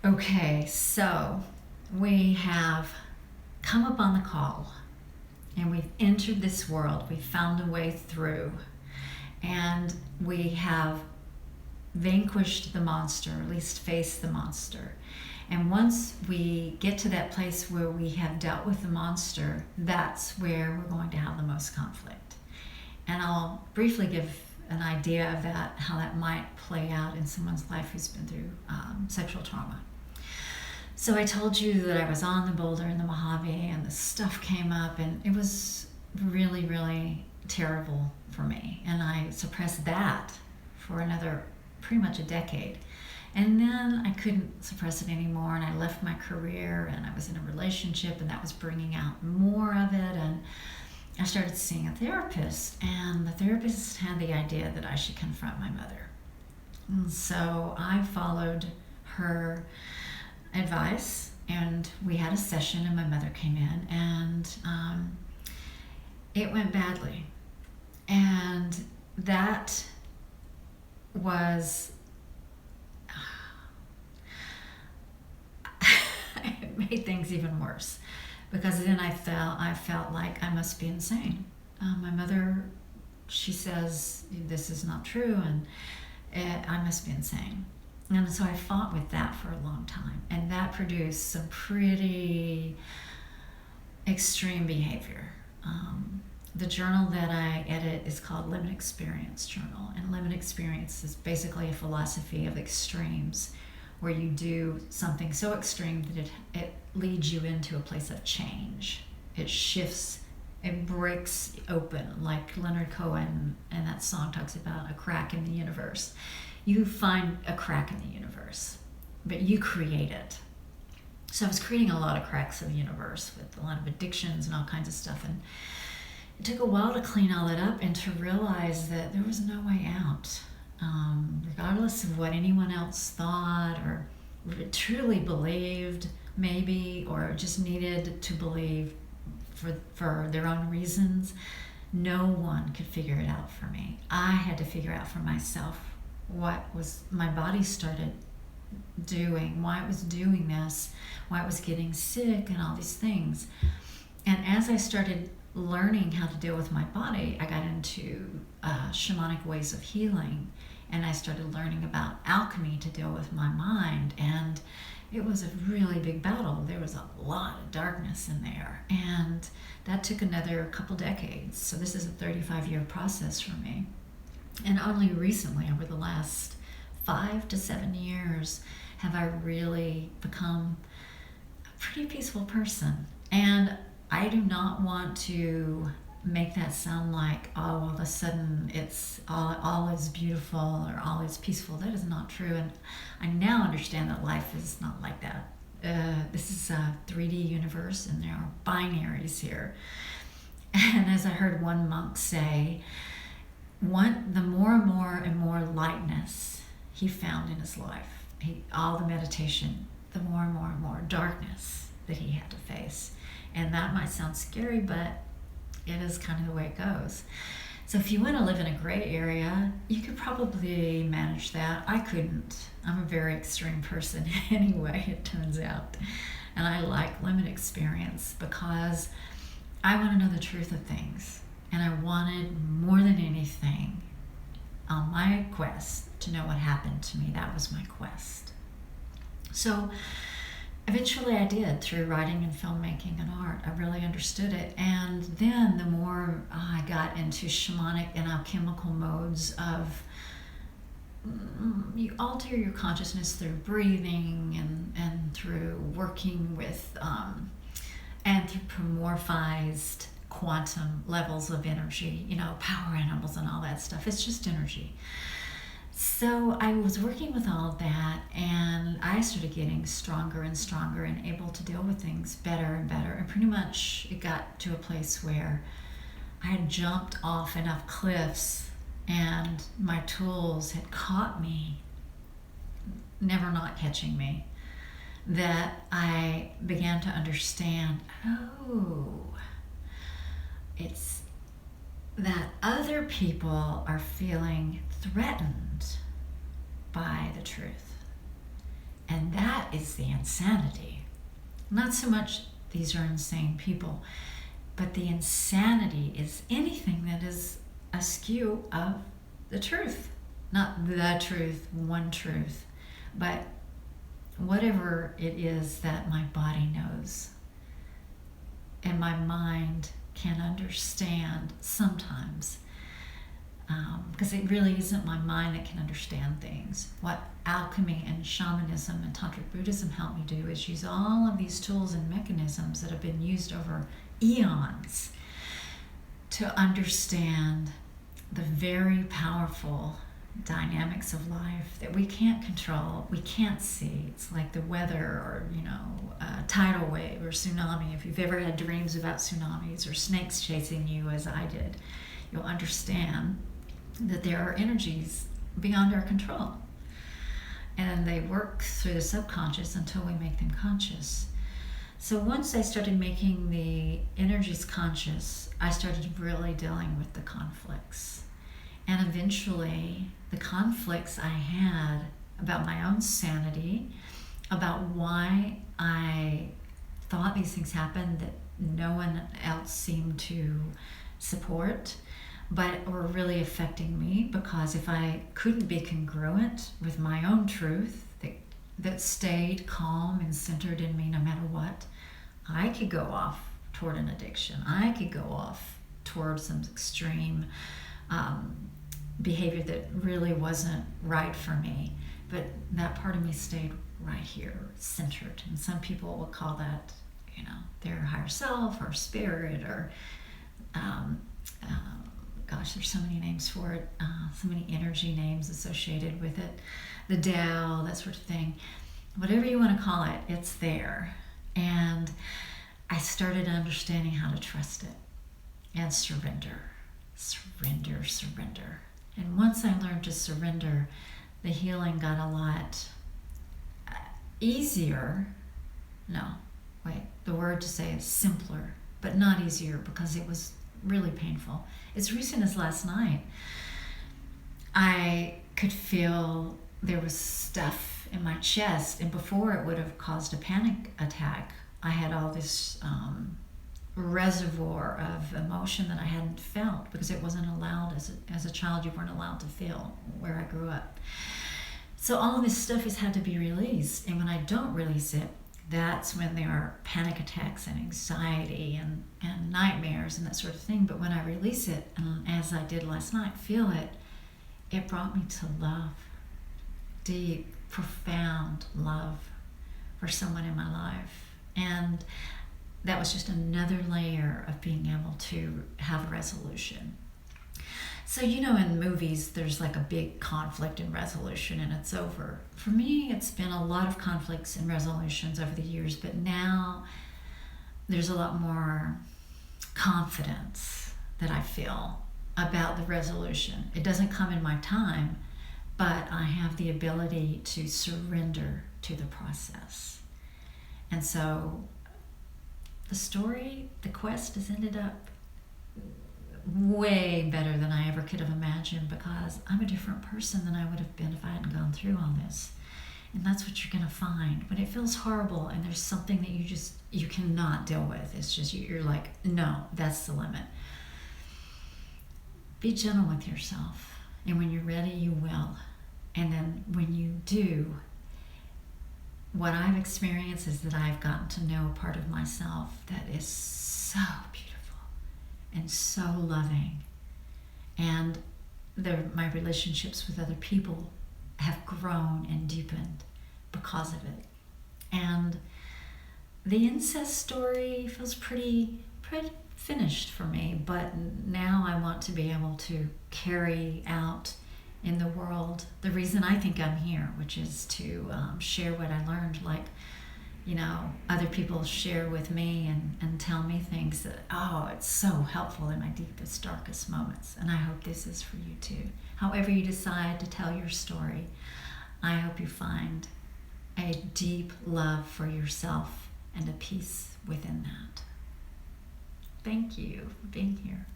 Okay, so we have come upon the call and we've entered this world. We found a way through and we have vanquished the monster, or at least faced the monster. And once we get to that place where we have dealt with the monster, that's where we're going to have the most conflict. And I'll briefly give an idea of that, how that might play out in someone's life who's been through sexual trauma. So I told you that I was on the boulder in the Mojave and the stuff came up and it was really, really terrible for me. And I suppressed that for another pretty much a decade. And then I couldn't suppress it anymore and I left my career and I was in a relationship and that was bringing out more of it. And I started seeing a therapist and the therapist had the idea that I should confront my mother. And so I followed her advice and we had a session and my mother came in and it went badly. And that was it made things even worse because then I felt like I must be insane. My mother, she says this is not true and I must be insane. And so I fought with that for a long time and that produced some pretty extreme behavior. The journal that I edit is called Limit Experience Journal, and Limit Experience is basically a philosophy of extremes where you do something so extreme that it leads you into a place of change. It shifts, it breaks open, like Leonard Cohen and that song talks about a crack in the universe. You find a crack in the universe, but you create it. So I was creating a lot of cracks in the universe with a lot of addictions and all kinds of stuff. And it took a while to clean all that up and to realize that there was no way out. Regardless of what anyone else thought or truly believed, maybe, or just needed to believe for their own reasons, no one could figure it out for me. I had to figure out for myself what was my body started doing, why it was doing this, why it was getting sick and all these things. And as I started learning how to deal with my body, I got into shamanic ways of healing and I started learning about alchemy to deal with my mind, and it was a really big battle. There was a lot of darkness in there and that took another couple decades. So this is a 35-year process for me. And only recently, over the last 5 to 7 years, have I really become a pretty peaceful person. And I do not want to make that sound like, oh, all of a sudden it's all is beautiful or all is peaceful. That is not true. And I now understand that life is not like that. This is a 3D universe and there are binaries here. And as I heard one monk say, the more and more lightness he found in his life, all the meditation, the more and more darkness that he had to face. And that might sound scary, but it is kind of the way it goes. So if you want to live in a gray area, you could probably manage that. I couldn't. I'm a very extreme person anyway, it turns out. And I like limit experience because I want to know the truth of things. And I wanted more than anything on my quest to know what happened to me. That was my quest. So eventually I did, through writing and filmmaking and art. I really understood it. And then the more I got into shamanic and alchemical modes of you alter your consciousness through breathing and through working with anthropomorphized quantum levels of energy, power animals and all that stuff. It's just energy. So I was working with all of that and I started getting stronger and stronger and able to deal with things better and better. And pretty much it got to a place where I had jumped off enough cliffs and my tools had caught me, never not catching me, that I began to understand, it's that other people are feeling threatened by the truth. And that that is the insanity. Not so much these are insane people, but the insanity is anything that is askew of the truth. Not the truth, one truth, but whatever it is that my body knows and my mind can understand sometimes. Because it really isn't my mind that can understand things. What alchemy and shamanism and tantric Buddhism help me do is use all of these tools and mechanisms that have been used over eons to understand the very powerful dynamics of life that we can't control, we can't see. It's like the weather, or a tidal wave or tsunami. If you've ever had dreams about tsunamis or snakes chasing you, as I did, you'll understand that there are energies beyond our control, and they work through the subconscious until we make them conscious. So once I started making the energies conscious, I started really dealing with the conflicts. And eventually, the conflicts I had about my own sanity, about why I thought these things happened that no one else seemed to support, but were really affecting me, because if I couldn't be congruent with my own truth that stayed calm and centered in me no matter what, I could go off toward an addiction. I could go off toward some extreme behavior that really wasn't right for me. But that part of me stayed right here, centered. And some people will call that, their higher self or spirit, or gosh, there's so many names for it, so many energy names associated with it, the Tao, that sort of thing. Whatever you want to call it, it's there. And I started understanding how to trust it and surrender. And once I learned to surrender, the healing got a lot easier. The word to say is simpler, but not easier, because it was really painful. As recent as last night, I could feel there was stuff in my chest, and before it would have caused a panic attack, I had all this reservoir of emotion that I hadn't felt, because it wasn't allowed as a child. You weren't allowed to feel where I grew up. So all this stuff has had to be released, and when I don't release it, that's when there are panic attacks and anxiety and nightmares and that sort of thing. But when I release it, and as I did last night, feel it, it brought me to love, deep, profound love for someone in my life. And that was just another layer of being able to have a resolution. So, in movies, there's like a big conflict and resolution and it's over. For me, it's been a lot of conflicts and resolutions over the years, but now there's a lot more confidence that I feel about the resolution. It doesn't come in my time, but I have the ability to surrender to the process. And so the quest has ended up way better than I ever could have imagined, because I'm a different person than I would have been if I hadn't gone through all this. And that's what you're going to find. When it feels horrible and there's something that you cannot deal with, it's just, you're like, no, that's the limit. Be gentle with yourself. And when you're ready, you will. And then when you do, what I've experienced is that I've gotten to know a part of myself that is so beautiful and so loving. And my relationships with other people have grown and deepened because of it. And the incest story feels pretty finished for me, but now I want to be able to carry out in the world the reason I think I'm here, which is to share what I learned, like other people share with me and tell me things that, it's so helpful in my deepest, darkest moments. And I hope this is for you too. However you decide to tell your story, I hope you find a deep love for yourself and a peace within that. Thank you for being here.